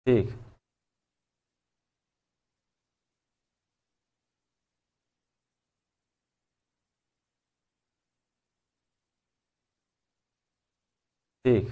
ठीक ठीक।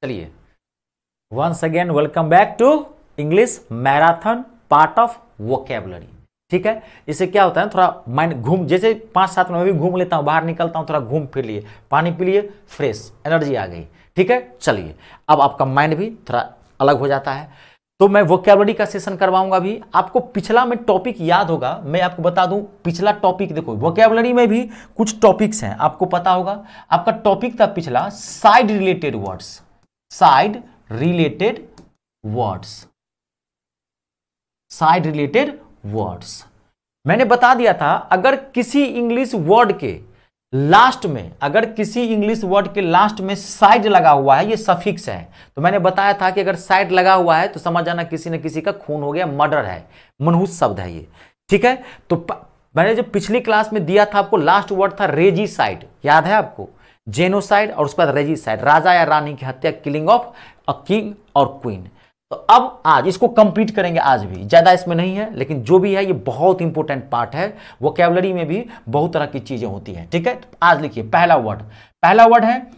चलिए, once again welcome back to English marathon part of vocabulary. ठीक है, इससे क्या होता है, थोड़ा माइंड घूम, जैसे 5-7 मिनट में भी घूम लेता हूं, बाहर निकलता हूं, थोड़ा घूम फिर लिए, पानी पी लिए, फ्रेश एनर्जी आ गई। ठीक है, चलिए अब आपका माइंड भी थोड़ा अलग हो जाता है। तो मैं वोकेबलरी का सेशन करवाऊंगा भी। आपको पिछला में टॉपिक याद होगा, मैं आपको बता दूं पिछला टॉपिक देखो, वोकेबलरी में भी कुछ टॉपिक्स हैं, आपको पता होगा। आपका टॉपिक था पिछला side related words, side related words, side related words. मैंने बता दिया था अगर किसी इंग्लिश वर्ड के लास्ट में, अगर किसी इंग्लिश वर्ड के लास्ट में साइड लगा हुआ है, ये सफिक्स है, तो मैंने बताया था कि अगर साइड लगा हुआ है तो समझ जाना किसी न किसी का खून हो गया, मर्डर है, मनहूस शब्द है ये। ठीक है, तो मैंने जो पिछली क्लास में दिया था आपको, लास्ट वर्ड था रेजिसाइड, याद है आपको, जेनोसाइड और उसके बाद रेजिसाइड, राजा या रानी की हत्या, किलिंग ऑफ अ किंग और क्वीन। तो अब आज इसको कंप्लीट करेंगे, आज भी ज्यादा इसमें नहीं है, लेकिन जो भी है ये बहुत इंपॉर्टेंट पार्ट है। वोकैबुलरी में भी बहुत तरह की चीजें होती हैं। ठीक है, तो आज लिखिए पहला वर्ड है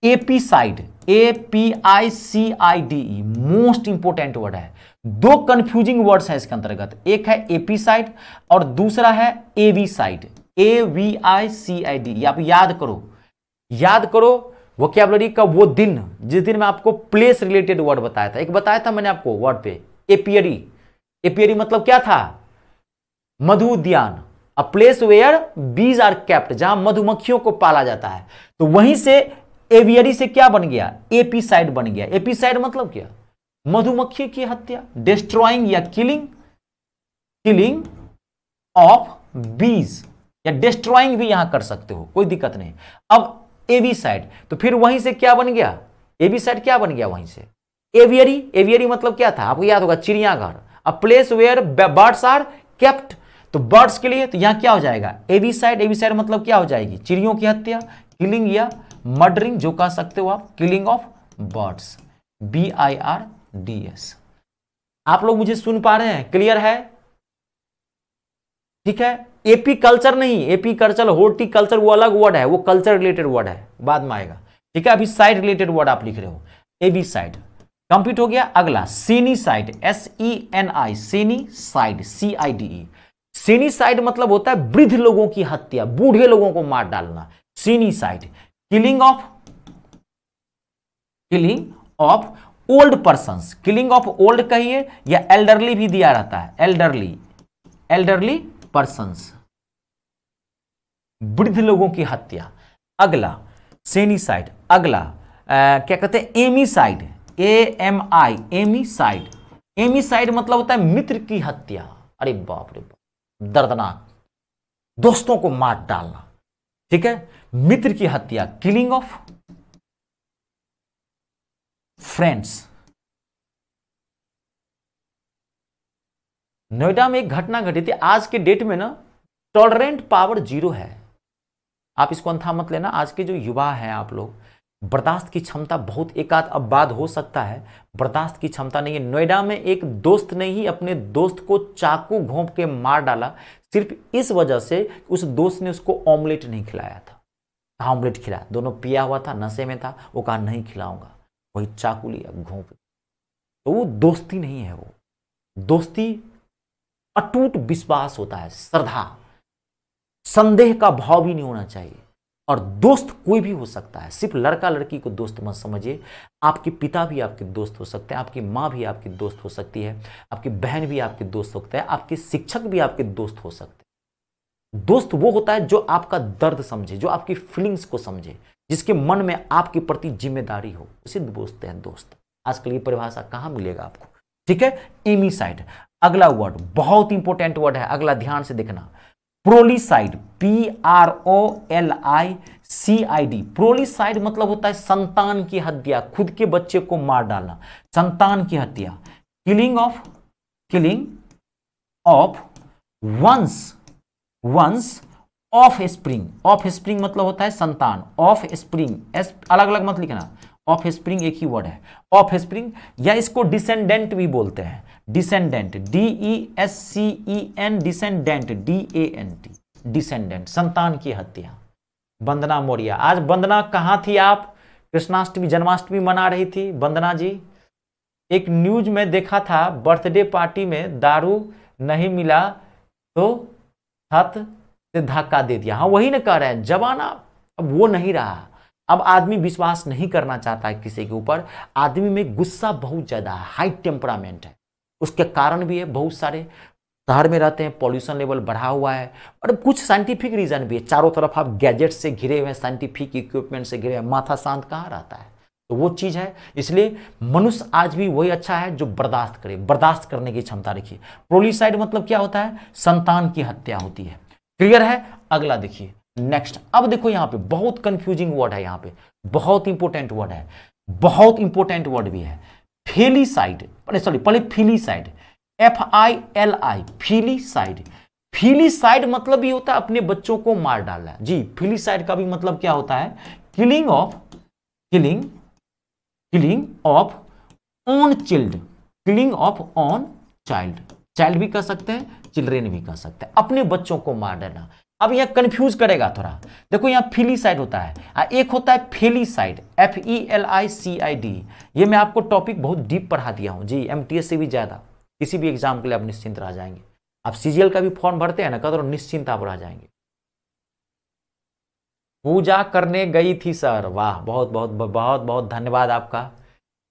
एपीसाइड, APICIDE, मोस्ट इंपॉर्टेंट वर्ड है। दो कंफ्यूजिंग वर्ड्स हैं इसके अंतर्गत, एक है एपीसाइड और दूसरा है एवीसाइड, AVICID। आप याद करो वोकैबुलरी का वो दिन जिस दिन मैं आपको प्लेस रिलेटेड वर्ड बताया था। एक बताया था मैंने आपको वर्ड पे एपियरी, एपियरी मतलब क्या था, मधु उद्यान, अ place where bees are kept, जहां मधुमक्खियों को पाला जाता है। तो वहीं से एवियरी से क्या बन गया, एपीसाइड बन गया। एपीसाइड मतलब क्या, मधुमक्खी की हत्या, डिस्ट्रॉइंग या किलिंग ऑफ बीज, या डिस्ट्रॉइंग भी यहां कर सकते हो, कोई दिक्कत नहीं। अब एवीसाइड, तो फिर वहीं से क्या बन गया, एवीसाइड क्या बन गया वहीं से, एवियरी। एवियरी मतलब क्या था, आपको याद होगा, चिड़ियाघर, a place where birds are kept. तो बर्ड्स के लिए तो यहां क्या हो जाएगा, एवीसाइड। एवीसाइड मतलब क्या हो जाएगी, चिड़ियों की हत्या, किलिंग या मर्डरिंग, जो कह सकते हो आप, किलिंग ऑफ बर्ड्स, BIRDS। आप लोग मुझे सुन पा रहे हैं, क्लियर है? ठीक है, एपी कल्चर नहीं, एपी कल्चर हॉर्टिकल्चर वो अलग वर्ड है, वो कल्चर रिलेटेड वर्ड है, बाद में आएगा। ठीक है, अभी साइड रिलेटेड वर्ड आप लिख रहे हो, एबी साइड कंप्लीट हो गया। अगला सीनी साइड, SENI, सीनी साइड, CIDE। सीनी साइड मतलब होता है वृद्ध लोगों की हत्या, बूढ़े लोगों को मार डालना, senicide. Killing of old persons, killing of old कहिए या एल्डरली भी दिया रहता है, एल्डरली पर्संस, वृद्ध लोगों की हत्या। अगला सेनीसाइड, अगला क्या कहते हैं, एमीसाइड, AMI, एमीसाइड। एमीसाइड मतलब होता है मित्र की हत्या। अरे बाप रे बाप, दर्दनाक, दोस्तों को मार डालना। ठीक है, मित्र की हत्या, किलिंग ऑफ फ्रेंड्स। नोएडा में एक घटना घटी थी, आज के डेट में ना टॉलरेंट पावर 0 है। आप इसको अंथा मत लेना, आज के जो युवा हैं आप लोग, बर्दाश्त की क्षमता बहुत, एक आध अब बाद हो सकता है, बर्दाश्त की क्षमता नहीं है। नोएडा में एक दोस्त ने ही अपने दोस्त को चाकू घोंप के मार डाला, सिर्फ इस वजह से उस दोस्त ने उसको ऑमलेट नहीं खिलाया था। ऑमलेट खिलाया, दोनों पिया हुआ था, नशे में था, वो कहा नहीं खिलाऊंगा, वही चाकू लिया घोंप। तो वो दोस्ती नहीं है, वो दोस्ती अटूट विश्वास होता है, श्रद्धा, संदेह का भाव भी नहीं होना चाहिए। और दोस्त कोई भी हो सकता है, सिर्फ लड़का लड़की को दोस्त मत समझिए। आपके पिता भी आपके दोस्त हो सकते हैं, आपकी माँ भी आपकी दोस्त हो सकती है, आपकी बहन भी आपके दोस्त हो सकते हैं, आपके शिक्षक भी आपके दोस्त हो सकते हैं। दोस्त वो होता है जो आपका दर्द समझे, जो आपकी फीलिंग्स को समझे, जिसके मन में आपके प्रति जिम्मेदारी हो, उसे बोलते हैं दोस्त। आजकल ये परिभाषा कहाँ मिलेगा आपको? ठीक है, एमीसाइड। अगला वर्ड बहुत इंपॉर्टेंट वर्ड है, अगला ध्यान से देखना, प्रोलीसाइड, PROLICID, प्रोलीसाइड मतलब होता है संतान की हत्या, खुद के बच्चे को मार डालना, संतान की हत्या। Killing of one's offspring, offspring मतलब होता है संतान, ऑफ स्प्रिंग, अलग अलग मत लिखना, ऑफ स्प्रिंग एक ही वर्ड है, ऑफ स्प्रिंग, या इसको डिसेंडेंट भी बोलते हैं, descendant, DESCEN, descendant, DANT, descendant, संतान की हत्या। वंदना मौर्य, आज वंदना कहां थी आप? कृष्णाष्टमी जन्माष्टमी मना रही थी वंदना जी। एक न्यूज में देखा था, बर्थडे पार्टी में दारू नहीं मिला तो छत से धक्का दे दिया। हाँ वही ना कह रहे हैं, जमाना अब वो नहीं रहा, अब आदमी विश्वास नहीं करना चाहता है किसी के ऊपर, आदमी में गुस्सा बहुत ज्यादा है, हाई टेम्परामेंट है। उसके कारण भी है, बहुत सारे शहर में रहते हैं, पॉल्यूशन लेवल बढ़ा हुआ है, और कुछ साइंटिफिक रीजन भी है। चारों तरफ आप गैजेट से घिरे हुए हैं, साइंटिफिक इक्विपमेंट से घिरे हुए, माथा शांत कहाँ रहता है? तो वो चीज है। इसलिए मनुष्य आज भी वही अच्छा है जो बर्दाश्त करे, बर्दाश्त करने की क्षमता रखिए। प्रोलीसाइड मतलब क्या होता है? संतान की हत्या होती है। क्लियर है? अगला देखिए नेक्स्ट। अब देखो यहां पे बहुत कंफ्यूजिंग वर्ड है, यहां पे बहुत इंपॉर्टेंट वर्ड है, बहुत इंपॉर्टेंट वर्ड भी है। फेलिसाइड, सॉरी पहले फिलीसाइड, FILI, फिलीसाइड। फिलीसाइड मतलब ये होता है अपने बच्चों को मार डालना जी। फिलीसाइड का भी मतलब क्या होता है? Killing of on chilled, killing of on child, child भी कह सकते हैं, चिल्ड्रेन भी कह सकते हैं, अपने बच्चों को मार देना। अब यह कंफ्यूज करेगा थोड़ा, देखो यहां फिलीसाइड होता है, एक होता है फेलिसाइड, FELICID। ये मैं आपको टॉपिक बहुत डीप पढ़ा दिया हूं जी, MTS से भी ज्यादा। किसी भी एग्जाम के लिए आप निश्चिंत रह जाएंगे। आप CGL का भी फॉर्म भरते हैं ना, कदर निश्चिंत आप रह जाएंगे। पूजा करने गई थी सर, वाह, बहुत बहुत बहुत बहुत धन्यवाद आपका।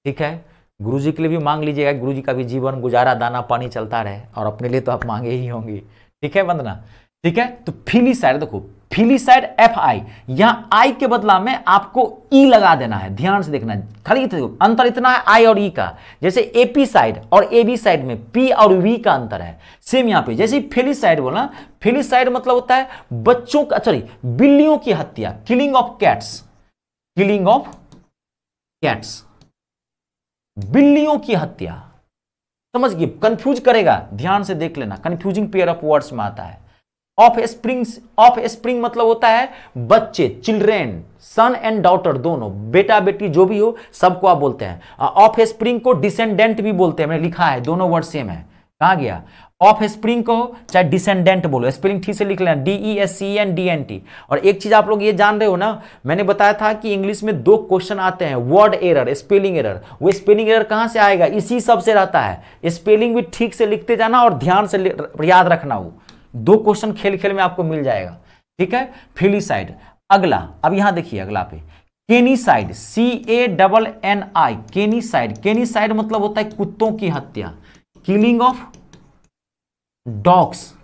ठीक है, गुरुजी के लिए भी मांग लीजिएगा, गुरुजी का भी जीवन गुजारा दाना पानी चलता रहे, और अपने लिए तो आप मांगे ही होंगे। ठीक है वंदना, ठीक है। तो फिलीसाइड देखो, फिलीसाइड FI, यहां I के बदला में आपको E लगा देना है, ध्यान से देखना। खाली अंतर इतना है I और E का, जैसे एपीसाइड और AB साइड में P और V का अंतर है, सेम यहां पे। जैसे फेलिसाइड बोला, फेलिसाइड मतलब होता है बच्चों का, सॉरी बिल्लियों की हत्या, killing of cats, killing of cats, बिल्लियों की हत्या। समझ गए? कंफ्यूज करेगा, ध्यान से देख लेना, कंफ्यूजिंग पेयर ऑफ वर्ड्स में आता है। ऑफ स्प्रिंग मतलब होता है बच्चे, चिल्ड्रेन, सन एंड डॉटर दोनों, बेटा बेटी जो भी हो सबको आप बोलते हैं। ऑफ स्प्रिंग को डिसेंडेंट भी बोलते हैं, मैंने लिखा है, दोनों वर्ड सेम है। कहां गया? ऑफ स्प्रिंग को चाहे डिसेंडेंट बोलो, स्पेलिंग ठीक से लिख लेना, DESCENDNT। और एक चीज आप लोग ये जान रहे हो ना, मैंने बताया था कि इंग्लिश में 2 क्वेश्चन आते हैं, वर्ड एरर, स्पेलिंग एरर। वो स्पेलिंग एरर कहां से आएगा? इसी सब से रहता है। स्पेलिंग भी ठीक से लिखते जाना और ध्यान से याद रखना। वो 2 क्वेश्चन खेल खेल में आपको मिल जाएगा। ठीक है, फिलीसाइड। अगला, अब यहां देखिए अगला पे, केनीसाइड, CANNI, केनीसाइड। केनीसाइड मतलब होता है कुत्तों की हत्या, killing of dogs,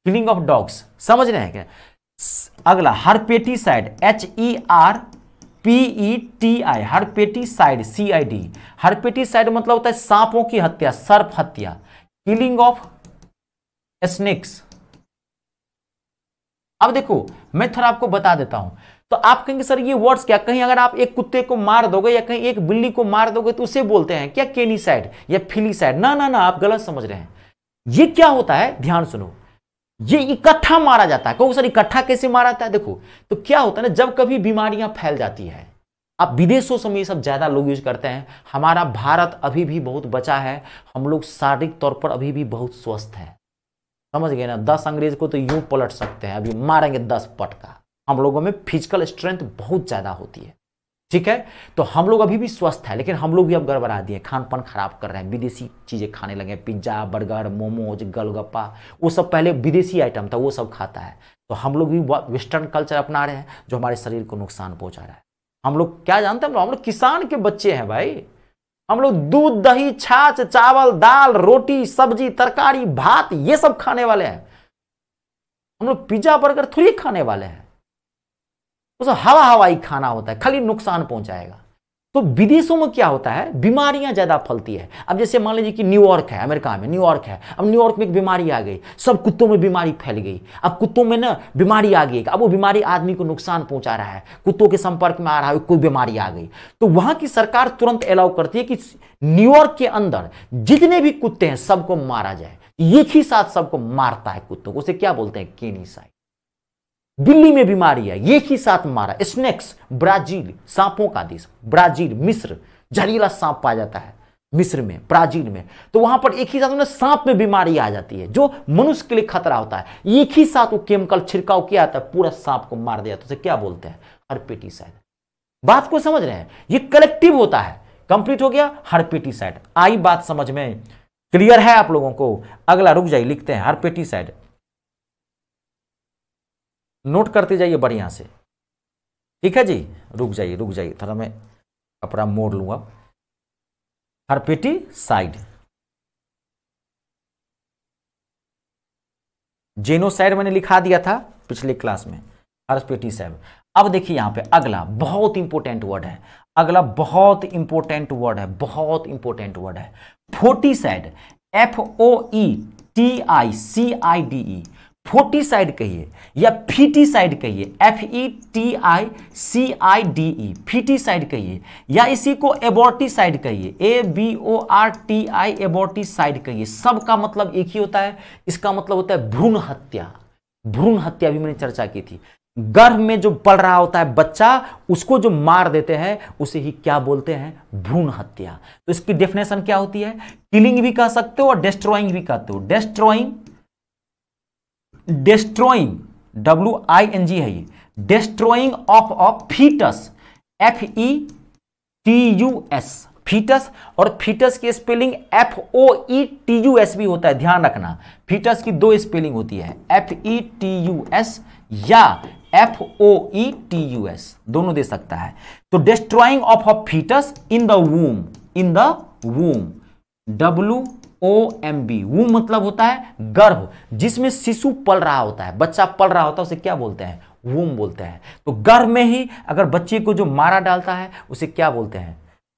killing of dogs. समझ रहे हैं क्या? अगला हर्पेटिसाइड, HERPETI, हर्पेटिसाइड, CID। हर्पेटिसाइड मतलब होता है सांपों की हत्या, सर्प हत्या, किलिंग ऑफ स्नेक्स। अब देखो मैं थोड़ा आपको बता देता हूं, तो आप कहेंगे सर ये वर्ड्स क्या? कहीं अगर आप एक कुत्ते को मार दोगे या कहीं एक बिल्ली को मार दोगे तो उसे बोलते हैं क्या? केनीसाइड या फिलीसाइड? ना ना ना, आप गलत समझ रहे हैं। ये क्या होता है, ध्यान सुनो, ये इकट्ठा मारा जाता है। कहो सर इकट्ठा कैसे मारा जाता है? देखो तो क्या होता है ना, जब कभी बीमारियां फैल जाती है, अब विदेशों से ये सब ज्यादा लोग यूज करते हैं, हमारा भारत अभी भी बहुत बचा है, हम लोग शारीरिक तौर पर अभी भी बहुत स्वस्थ है। समझ गए ना? 10 अंग्रेज को तो यूं पलट सकते हैं, अभी मारेंगे 10 पटका। हम लोगों में फिजिकल स्ट्रेंथ बहुत ज्यादा होती है। ठीक है, तो हम लोग अभी भी स्वस्थ है, लेकिन हम लोग भी अब गड़बड़ा दिए, खान पान खराब कर रहे हैं, विदेशी चीजें खाने लगे, पिज्जा, बर्गर, मोमोज, गोलगप्पा, वो सब पहले विदेशी आइटम था, वो सब खाता है। तो हम लोग भी वेस्टर्न कल्चर अपना रहे हैं, जो हमारे शरीर को नुकसान पहुंचा रहा है। हम लोग क्या जानते हैं? हम लोग किसान के बच्चे हैं भाई। हम लोग दूध, दही, छाछ, चावल, दाल, रोटी, सब्जी, तरकारी, भात, ये सब खाने वाले हैं। हम लोग पिज्जा बर्गर थोड़ी खाने वाले हैं। उसे हवा हवाई खाना होता है, खाली नुकसान पहुंचाएगा। तो विदेशों में क्या होता है, बीमारियां ज्यादा फैलती है। अब जैसे मान लीजिए कि न्यूयॉर्क है, अमेरिका में न्यूयॉर्क है, अब न्यूयॉर्क में एक बीमारी आ गई, सब कुत्तों में बीमारी फैल गई। अब कुत्तों में ना बीमारी आ गई, अब वो बीमारी आदमी को नुकसान पहुंचा रहा है, कुत्तों के संपर्क में आ रहा है, कोई बीमारी आ गई, तो वहां की सरकार तुरंत अलाउ करती है कि न्यूयॉर्क के अंदर जितने भी कुत्ते हैं सबको मारा जाए। एक ही साथ सबको मारता है कुत्तों को, उसे क्या बोलते हैं, केनीसाइड। दिल्ली में बीमारी है, एक ही साथ मारा। स्नेक्स, ब्राजील, सांपों का देश, ब्राजील, मिस्र, जहरीला सांप पाया जाता है मिस्र में, ब्राजील में, तो वहां पर एक ही साथ सांप में बीमारी आ जाती है जो मनुष्य के लिए खतरा होता है। एक ही साथ वो केमिकल छिड़काव किया जाता है, पूरा सांप को मार दिया, तो उसे क्या बोलते हैं, हर्पेटिसाइड। बात को समझ रहे हैं, ये कलेक्टिव होता है। कंप्लीट हो गया हर्पेटिसाइड। आई बात समझ में, क्लियर है आप लोगों को? अगला रुक जाइए, लिखते हैं हर्पेटिसाइड, नोट करते जाइए बढ़िया से, ठीक है जी। रुक जाइए थोड़ा मैं कपड़ा मोड़ लूंगा। हर्पेटिसाइड, जेनोसाइड मैंने लिखा दिया था पिछले क्लास में, हर्पेटिसाइड। अब देखिए यहां पे अगला बहुत इंपॉर्टेंट वर्ड है, अगला बहुत इंपॉर्टेंट वर्ड है, बहुत इंपॉर्टेंट वर्ड है, फोर्टिसाइड, FOETICIDE। फोर्टिसाइड कहिए या फीटिसाइड कहिए, FETICIDE, फीटिसाइड कहिए, या इसी को एबॉर्टिसाइड कहिए, ABORTI, एबॉर्टिसाइड कहिए। सबका मतलब एक ही होता है, इसका मतलब होता है भ्रूण हत्या। भ्रूण हत्या भी मैंने चर्चा की थी। गर्भ में जो पल रहा होता है बच्चा, उसको जो मार देते हैं उसे ही क्या बोलते हैं, भ्रूण हत्या। तो इसकी डेफिनेशन क्या होती है, किलिंग भी कह सकते हो और डिस्ट्रॉइंग भी कहते हो। डिस्ट्रॉइंग WING है ये, destroying of a foetus, FETUS, foetus. और फीटस की स्पेलिंग FOETUS भी होता है, ध्यान रखना। फीटस की दो स्पेलिंग होती है, FETUS या FOETUS, दोनों दे सकता है। तो destroying of a foetus in the वूम, in the वूम, WOMB, वूम मतलब होता है गर्भ, जिसमें शिशु पल रहा होता है, बच्चा पल रहा होता है, उसे क्या बोलते हैं, वूम बोलते हैं। तो गर्भ में ही अगर बच्चे को जो मारा डालता है उसे क्या बोलते हैं,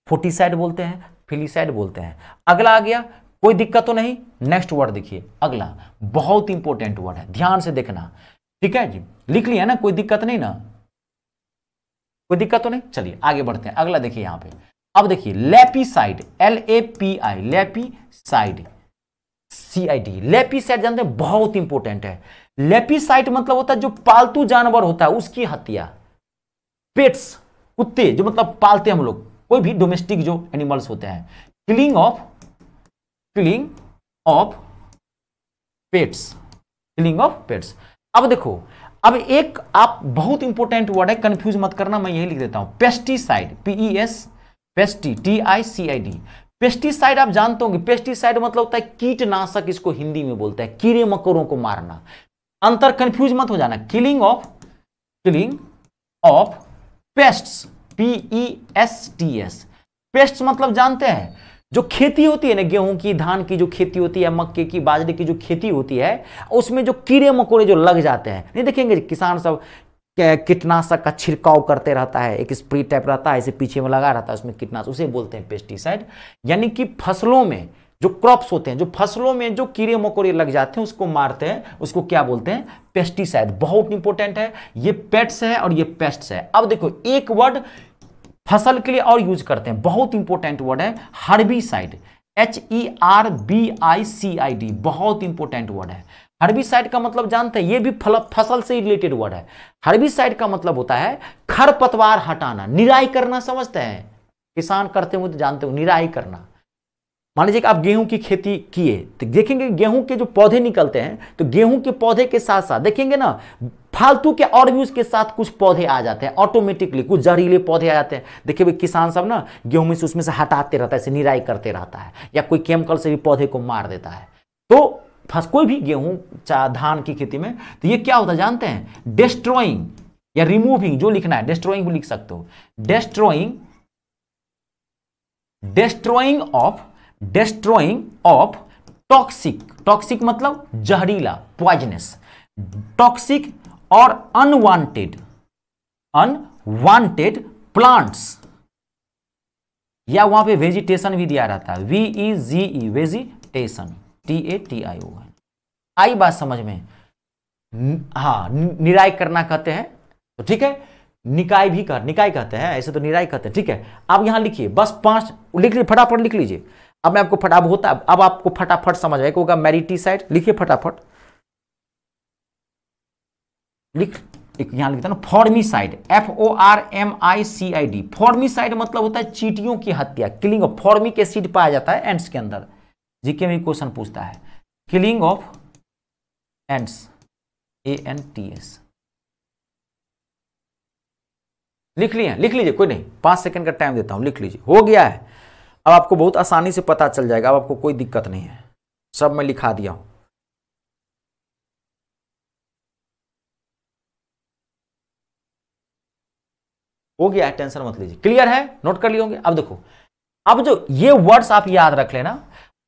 फोर्टिसाइड बोलते हैं, फिलिसाइड बोलते हैं। अगला आ गया, कोई दिक्कत तो नहीं। नेक्स्ट वर्ड देखिए, अगला बहुत इंपॉर्टेंट वर्ड है, ध्यान से देखना, ठीक है जी। लिख लिया ना, कोई दिक्कत नहीं ना, कोई दिक्कत तो नहीं। चलिए आगे बढ़ते हैं, अगला देखिए यहां पे। अब देखिए लेपिसाइड, LAPI, लेपिसाइड, CID, लेपिसाइड जानते हैं, बहुत इंपॉर्टेंट है। लेपिसाइड मतलब होता है जो पालतू जानवर होता है उसकी हत्या। पेट्स, कुत्ते जो मतलब पालते हैं हम लोग, कोई भी डोमेस्टिक जो एनिमल्स होते हैं, killing of pets, killing of pets. अब देखो, अब एक आप बहुत इंपॉर्टेंट वर्ड है, कंफ्यूज मत करना, मैं यही लिख देता हूं, पेस्टिसाइड, PES, TICID। पेस्टिसाइड आप जानते होंगे, पेस्टिसाइड मतलब होता है कीटनाशक, इसको हिंदी में बोलते हैं, कीड़े मकोड़ों को मारना। अंतर कंफ्यूज मत हो जाना, killing of pests, PESTS। Paste मतलब जानते हैं, जो खेती होती है ना, गेहूं की, धान की जो खेती होती है, मक्के की, बाजरे की जो खेती होती है, उसमें जो कीड़े मकोड़े जो लग जाते हैं, नहीं देखेंगे किसान सब कीटनाशक का छिड़काव करते रहता है, एक स्प्रे टाइप रहता है, ऐसे पीछे में लगा रहता है, उसमें कीटनाशक, उसे बोलते हैं पेस्टिसाइड। यानी कि फसलों में जो क्रॉप्स होते हैं, जो फसलों में जो कीड़े मकोड़े लग जाते हैं उसको मारते हैं, उसको क्या बोलते हैं, पेस्टिसाइड। बहुत इंपॉर्टेंट है, ये पेट्स है और ये पेस्ट्स है। अब देखो एक वर्ड फसल के लिए और यूज करते हैं, बहुत इंपॉर्टेंट वर्ड है, हर्बिसाइड, HERBICID, बहुत इंपॉर्टेंट वर्ड है। हर्बिसाइड का मतलब जानते हैं, ये भी फसल से रिलेटेड वर्ड है। हर्बिसाइड का मतलब होता है खरपतवार हटाना, निराई करना, समझते हैं, किसान करते हो तो जानते हो, निराई करना। मान लीजिए कि आप गेहूं की खेती किए तो देखेंगे गेहूं के जो पौधे निकलते हैं, तो गेहूं के पौधे के साथ साथ देखेंगे ना, फालतू के और भी उसके साथ कुछ पौधे आ जाते हैं ऑटोमेटिकली, कुछ जहरीले पौधे आ जाते हैं। देखिए भाई किसान सब ना गेहूं में से उसमें से हटाते रहता है, निराई करते रहता है, या कोई केमिकल से भी पौधे को मार देता है। तो कोई भी गेहूं चाहे धान की खेती में, तो ये क्या होता है जानते हैं, डिस्ट्रॉइंग या रिमूविंग, जो लिखना है डिस्ट्रॉइंग भी लिख सकते हो, डिस्ट्रॉइंग ऑफ टॉक्सिक मतलब जहरीला, पॉइजनस, टॉक्सिक और अनवांटेड प्लांट्स या वहां पे वेजिटेशन भी दिया रहता है, VEGE वेजिटेशन, TATIO। आई बात समझ में? हाँ, निराय करना कहते हैं, तो ठीक है, निकाय भी कर, निकाय कहते हैं, ऐसे तो निराय कहते हैं, ठीक है। अब यहां लिखिए, बस 5 लिख लीजिए, फटाफट लिख लीजिए। अब मैं आपको अब आपको फटाफट समझ आएगा, होगा मेरिटिसाइड, लिखिए फटाफट, यहां लिखता है ना फॉर्मिसाइड, FORMICID। फॉर्मिसाइड मतलब होता है चींटियों की हत्या, किलिंग ऑफ फॉर्मिक एसिड पाया जाता है एंट्स के अंदर, जीके में क्वेश्चन पूछता है, किलिंग ऑफ एंट्स, ANTS। लिख लीजिए, कोई नहीं, 5 सेकंड का टाइम देता हूं, लिख लीजिए, हो गया है। अब आपको बहुत आसानी से पता चल जाएगा, अब आपको कोई दिक्कत नहीं है, सब मैं लिखा दिया हूं। हो गया है, टेंशन मत लीजिए, क्लियर है, नोट कर लिए होंगे। अब देखो, अब जो ये वर्ड्स आप याद रख लेना,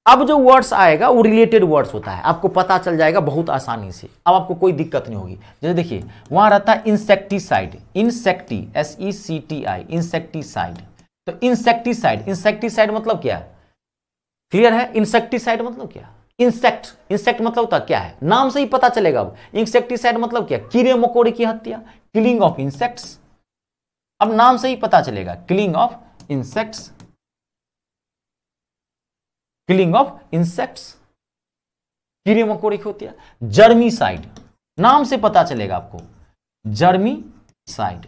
अब जो वर्ड्स आएगा वो रिलेटेड वर्ड्स होता है, आपको पता चल जाएगा बहुत आसानी से, अब आपको कोई दिक्कत नहीं होगी। जैसे देखिए, वहां रहता है इंसेक्टिसाइड, SECTI, इंसेक्टिसाइड। तो इंसेक्टिसाइड मतलब क्या है? क्लियर है? इंसेक्टिसाइड मतलब क्या? इंसेक्ट मतलब होता क्या है, नाम से ही पता चलेगा। अब इंसेक्टिसाइड मतलब क्या? कीड़े मकोड़े की हत्या, किलिंग ऑफ इंसेक्ट्स। अब नाम से ही पता चलेगा, killing of insects, killing of insects, कीड़े मकोड़े की होती है। जर्मीसाइड, नाम से पता चलेगा आपको, जर्मीसाइड,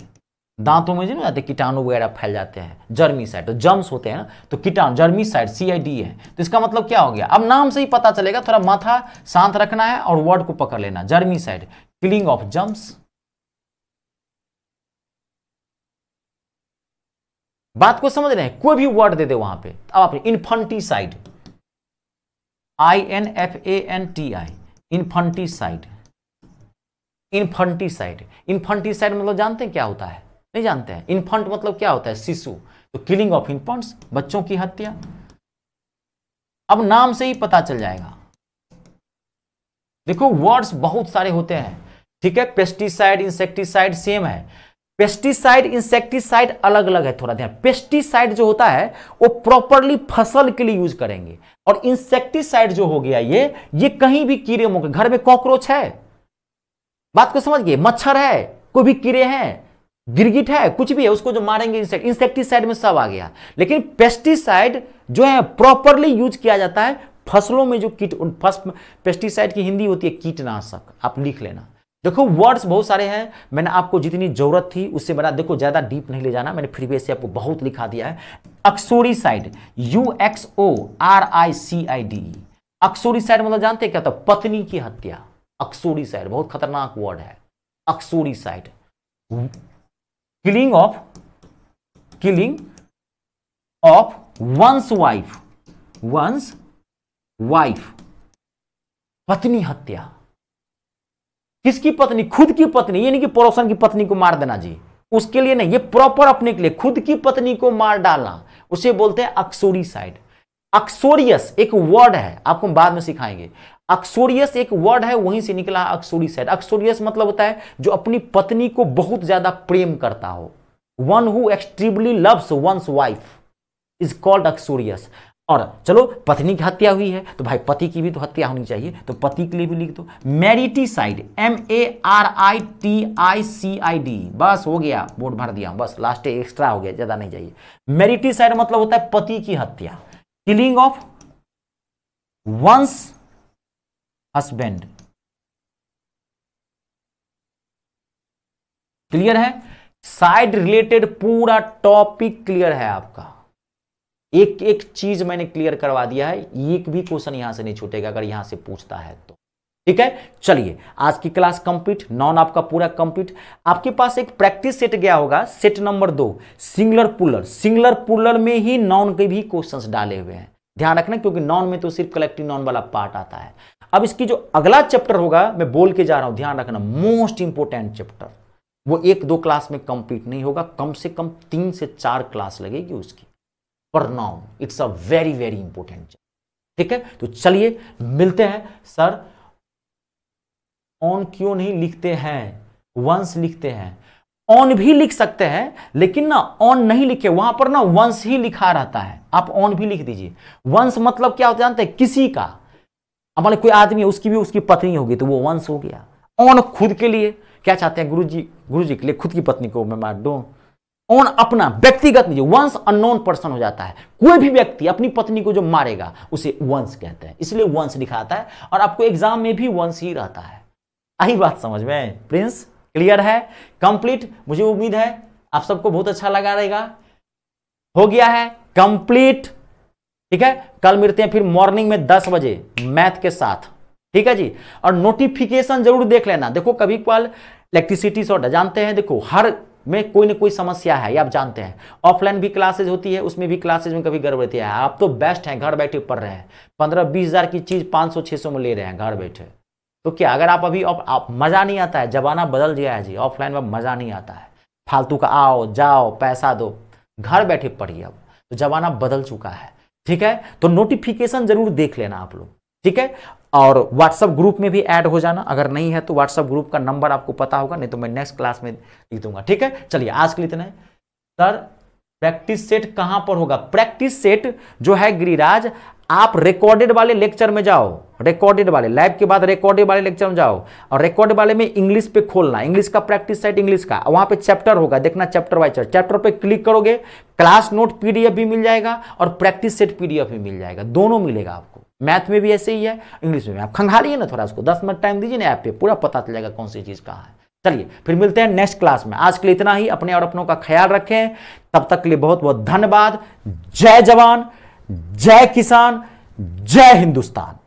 दांतों में जो ना कीटाणु वगैरह फैल जाते हैं, जर्मीसाइड, तो जर्म्स होते हैं ना, तो कीटाणु, जर्मीसाइड, CID है। तो इसका मतलब क्या हो गया, अब नाम से ही पता चलेगा, थोड़ा माथा शांत रखना है और वर्ड को पकड़ लेना, जर्मीसाइड, किलिंग ऑफ जर्म्स। बात को समझ रहे हैं? कोई भी वर्ड दे दे वहां पे। अब आप इन्फेंटिसाइड, INFANTI, इन्फेंटिसाइड, इन्फेंटिसाइड मतलब जानते हैं क्या होता है? नहीं जानते हैं। इन्फेंट मतलब क्या होता है? शिशु, तो किलिंग ऑफ इन्फेंट्स, बच्चों की हत्या। अब नाम से ही पता चल जाएगा। देखो वर्ड्स बहुत सारे होते हैं, ठीक है। पेस्टिसाइड, इंसेक्टिसाइड सेम है, पेस्टिसाइड इंसेक्टिसाइड अलग अलग है, थोड़ा ध्यान। पेस्टिसाइड जो होता है वो प्रॉपरली फसल के लिए यूज करेंगे, और इंसेक्टिसाइड जो हो गया ये कहीं भी कीड़े मकोड़े, घर में कॉकरोच है, बात को समझ गए, मच्छर है, कोई भी कीड़े हैं, गिरगिट है, कुछ भी है, उसको जो मारेंगे इंसेक्टिसाइड में सब आ गया। लेकिन पेस्टिसाइड जो है प्रॉपरली यूज किया जाता है फसलों में, जो पेस्टिसाइड की हिंदी होती है कीटनाशक, आप लिख लेना। देखो वर्ड्स बहुत सारे हैं, मैंने आपको जितनी जरूरत थी उससे बड़ा, देखो ज्यादा डीप नहीं ले जाना, मैंने प्रीवियस से आपको बहुत लिखा दिया है। अक्सोरिसाइड, UXORICID, अक्सोरिसाइड मतलब जानते हैं क्या होता है? पत्नी की हत्या, अक्सोरिसाइड बहुत खतरनाक वर्ड है, अक्सोरिसाइड। किलिंग ऑफ वंस वाइफ, पत्नी हत्या। किसकी पत्नी? खुद की पत्नी, ये नहीं कि पड़ोसन की पत्नी को मार देना जी, उसके लिए नहीं, ये प्रॉपर अपने के लिए, खुद की पत्नी को मार डालना, उसे बोलते हैं अक्सोरिसाइड। अक्सोरियस एक वर्ड है, आपको बाद में सिखाएंगे। अक्सोरियस एक वर्ड है, वहीं से निकला अक्सोरिसाइड। अक्सोरियस मतलब होता है जो अपनी पत्नी को बहुत ज्यादा प्रेम करता हो, one who extremely loves one's wife is called uxorious. और चलो पत्नी की हत्या हुई है तो भाई पति की भी तो हत्या होनी चाहिए, तो पति के लिए भी लिख दो मेरिटिसाइड, MARITICID। बस हो गया, बोर्ड भर दिया, बस लास्ट एक्स्ट्रा हो गया, ज्यादा नहीं चाहिए। मेरिटिसाइड मतलब होता है पति की हत्या, killing of one's husband. Clear है? साइड रिलेटेड पूरा टॉपिक क्लियर है आपका, एक एक चीज मैंने क्लियर करवा दिया है, एक भी क्वेश्चन यहां से नहीं छूटेगा अगर यहां से पूछता है तो। ठीक है, चलिए आज की क्लास कंप्लीट, नॉन आपका पूरा कंप्लीट। आपके पास एक प्रैक्टिस सेट गया होगा, set number 2 singular puller. Singular puller में ही नॉन के भी क्वेश्चंस डाले हुए हैं, ध्यान रखना, क्योंकि नॉन में तो सिर्फ कलेक्टिव नॉन वाला पार्ट आता है। अब इसकी जो अगला चैप्टर होगा, मैं बोल के जा रहा हूं, ध्यान रखना, मोस्ट इंपोर्टेंट चैप्टर, वो 1-2 क्लास में कंप्लीट नहीं होगा, कम से कम 3 से 4 क्लास लगेगी उसकी, पर noun it's a very very important. ठीक है, तो चलिए मिलते हैं। सर ऑन क्यों नहीं लिखते हैं, वंस लिखते हैं? ऑन भी लिख सकते हैं, लेकिन ना ऑन नहीं लिखे, वहां पर ना वंस ही लिखा रहता है, आप ऑन भी लिख दीजिए। वंस मतलब क्या होता है जानते हैं, किसी का, अब मान कोई आदमी है, उसकी भी उसकी पत्नी होगी तो वो वंस हो गया। ऑन खुद के लिए, क्या चाहते हैं गुरुजी के लिए खुद की पत्नी को मैं मार दूं। ऑन अपना व्यक्तिगत नहीं, वंस अननोन पर्सन हो जाता है, कोई भी व्यक्ति अपनी पत्नी को जो मारेगा उसे वंस कहते हैं, इसलिए वंस लिखा आता है, और आपको एग्जाम में भी वंस ही रहता है। आई बात समझ में प्रिंस? क्लियर है? कंप्लीट? मुझे उम्मीद है आप सबको बहुत अच्छा लगा रहेगा। हो गया है कंप्लीट, ठीक है। कल मिलते हैं फिर मॉर्निंग में 10 बजे मैथ के साथ, ठीक है जी। और नोटिफिकेशन जरूर देख लेना। देखो कभी कभार इलेक्ट्रिसिटी शॉर्ट जानते हैं, देखो हर में कोई ना कोई समस्या है, ये आप जानते हैं। ऑफलाइन भी क्लासेज होती है, उसमें भी क्लासेज में कभी गड़बड़ होती है। आप तो बेस्ट हैं, घर बैठे पढ़ रहे हैं, 15-20 हजार की चीज 500-600 में ले रहे हैं घर बैठे। तो क्या अगर आप अभी आप मजा नहीं आता है, जमाना बदल गया है जी, ऑफलाइन में मजा नहीं आता है, फालतू का आओ जाओ पैसा दो, घर बैठे पढ़िए। अब तो जमाना बदल चुका है, ठीक है। तो नोटिफिकेशन जरूर देख लेना आप लोग, ठीक है। और व्हाट्सएप ग्रुप में भी ऐड हो जाना, अगर नहीं है तो व्हाट्सएप ग्रुप का नंबर आपको पता होगा, नहीं तो मैं नेक्स्ट क्लास में लिख दूंगा, ठीक है। चलिए आज के लिए इतना है। सर प्रैक्टिस सेट कहां पर होगा? प्रैक्टिस सेट जो है गिरिराज, आप रिकॉर्डेड वाले लेक्चर में जाओ, रिकॉर्डेड वाले लाइव के बाद रिकॉर्डेड वाले लेक्चर में जाओ, और रिकॉर्डेड वाले में इंग्लिश पे खोलना, इंग्लिश का प्रैक्टिस सेट इंग्लिश का, वहां पे चैप्टर होगा, देखना चैप्टर वाइज चैप्टर पे क्लिक करोगे, क्लास नोट पीडीएफ भी मिल जाएगा और प्रैक्टिस सेट पीडीएफ भी मिल जाएगा, दोनों मिलेगा आपको। मैथ में भी ऐसे ही है, इंग्लिश में भी। आप खंगालिए ना थोड़ा, उसको 10 मिनट टाइम दीजिए ना, ऐप पे पूरा पता चल जाएगा कौन सी चीज कहाँ है। चलिए फिर मिलते हैं नेक्स्ट क्लास में। आज के लिए इतना ही। अपने और अपनों का ख्याल रखें, तब तक के लिए बहुत बहुत धन्यवाद। जय जवान, जय किसान, जय हिंदुस्तान।